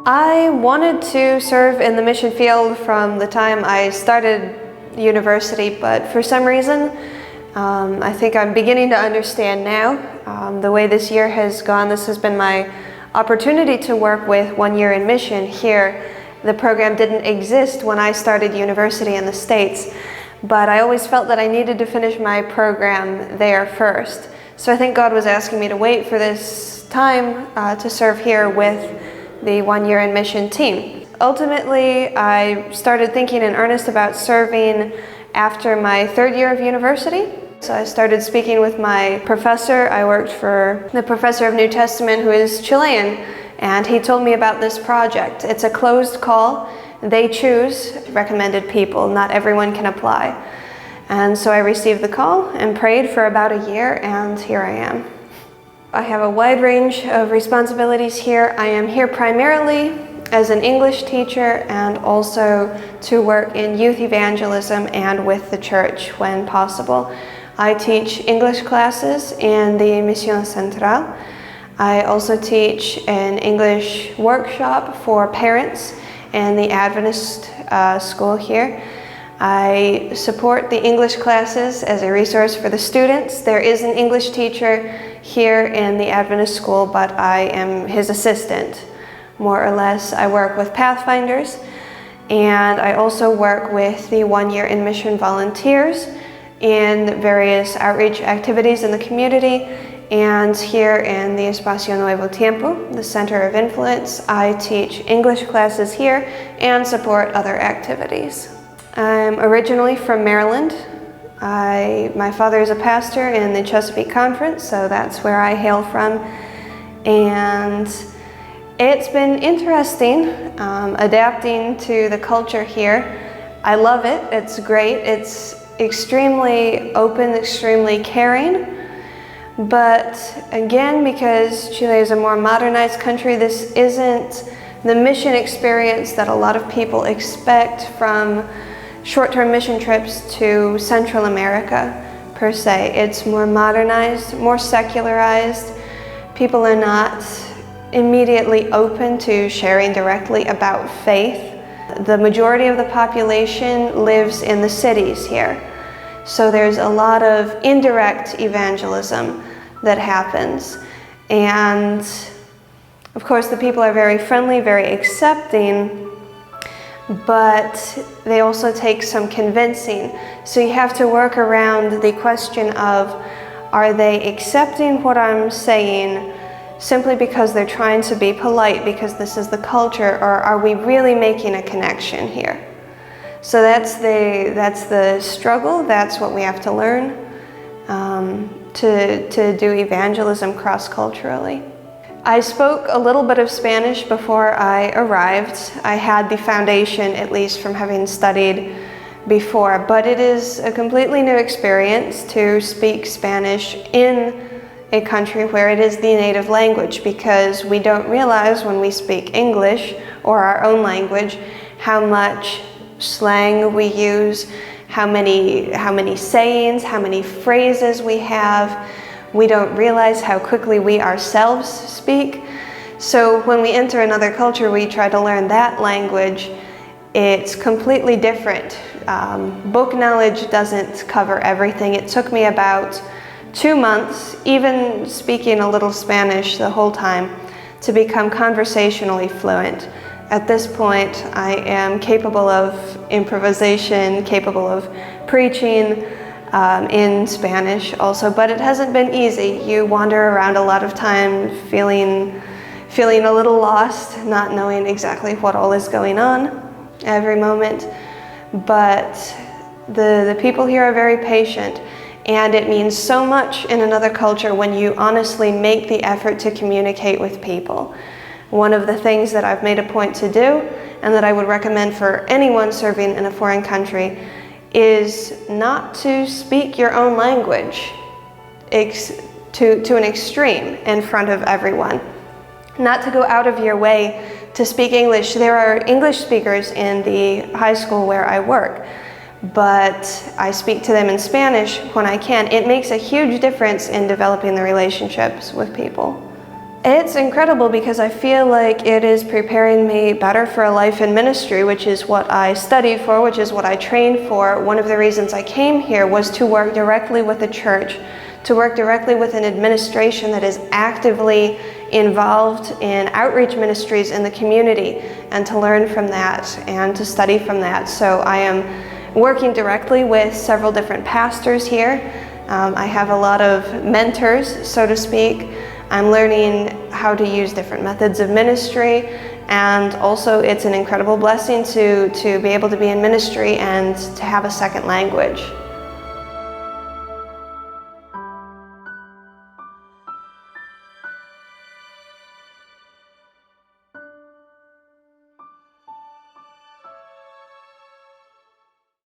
I wanted to serve in the mission field from the time I started university, but for some reason, I think I'm beginning to understand now the way this year has gone. This has been my opportunity to work with 1 year in mission here. The program didn't exist when I started university in the States, but I always felt that I needed to finish my program there first. So I think God was asking me to wait for this time to serve here with the 1 year in mission team. Ultimately, I started thinking in earnest about serving after my 3rd year of university. So I started speaking with my professor. I worked for the professor of New Testament, who is Chilean, and he told me about this project. It's a closed call. They choose recommended people. Not everyone can apply. And so I received the call and prayed for about a year, and here I am. I have a wide range of responsibilities here. I am here primarily as an English teacher and also to work in youth evangelism and with the church when possible. I teach English classes in the Misión Central. I also teach an English workshop for parents in the Adventist school here. I support the English classes as a resource for the students. There is an English teacher here in the Adventist school, but I am his assistant, more or less. I work with Pathfinders, and I also work with the 1 year in mission volunteers in various outreach activities in the community. And here in the Espacio Nuevo Tiempo, the Center of Influence, I teach English classes here and support other activities. I'm originally from Maryland. My father is a pastor in the Chesapeake Conference, so that's where I hail from. And it's been interesting adapting to the culture here. I love it. It's great. It's extremely open, extremely caring. But again, because Chile is a more modernized country, this isn't the mission experience that a lot of people expect from short-term mission trips to Central America, per se. It's more modernized, more secularized. People are not immediately open to sharing directly about faith. The majority of the population lives in the cities here. So there's a lot of indirect evangelism that happens. And of course, the people are very friendly, very accepting, but they also take some convincing. So you have to work around the question of, are they accepting what I'm saying simply because they're trying to be polite because this is the culture, or are we really making a connection here? So that's the struggle. That's what we have to learn to do evangelism cross-culturally. I spoke a little bit of Spanish before I arrived. I had the foundation, at least from having studied before, but it is a completely new experience to speak Spanish in a country where it is the native language, because we don't realize when we speak English or our own language how much slang we use, how many sayings, how many phrases we have. We don't realize how quickly we ourselves speak. So when we enter another culture, we try to learn that language. It's completely different. Book knowledge doesn't cover everything. It took me about 2 months, even speaking a little Spanish the whole time, to become conversationally fluent. At this point, I am capable of improvisation, capable of preaching in Spanish also, but it hasn't been easy. You wander around a lot of time feeling a little lost, not knowing exactly what all is going on every moment. But the people here are very patient, and it means so much in another culture when you honestly make the effort to communicate with people. One of the things that I've made a point to do, and that I would recommend for anyone serving in a foreign country, is not to speak your own language to an extreme in front of everyone. Not to go out of your way to speak English. There are English speakers in the high school where I work, but I speak to them in Spanish when I can. It makes a huge difference in developing the relationships with people. It's incredible because I feel like it is preparing me better for a life in ministry, which is what I studied for, which is what I trained for. One of the reasons I came here was to work directly with the church, to work directly with an administration that is actively involved in outreach ministries in the community, and to learn from that and to study from that. So I am working directly with several different pastors here. I have a lot of mentors, so to speak. I'm learning how to use different methods of ministry, and also it's an incredible blessing to be able to be in ministry and to have a second language.